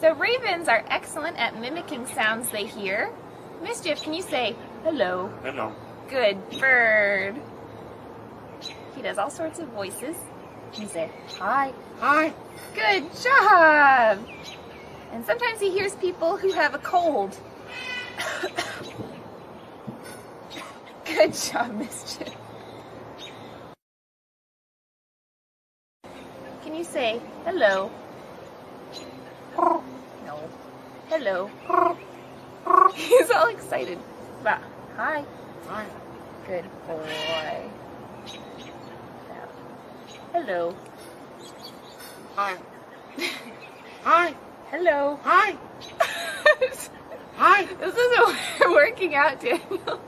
So ravens are excellent at mimicking sounds they hear. Mischief, can you say hello? Hello. Good bird. He does all sorts of voices. Can you say hi? Hi. Good job. And sometimes he hears people who have a cold. Good job, Mischief. Can you say hello? No. Hello. He's all excited. Hi. Hi. Good boy. Hello. Hi. Hi. Hello. Hi. Hi. This isn't working out, Daniel.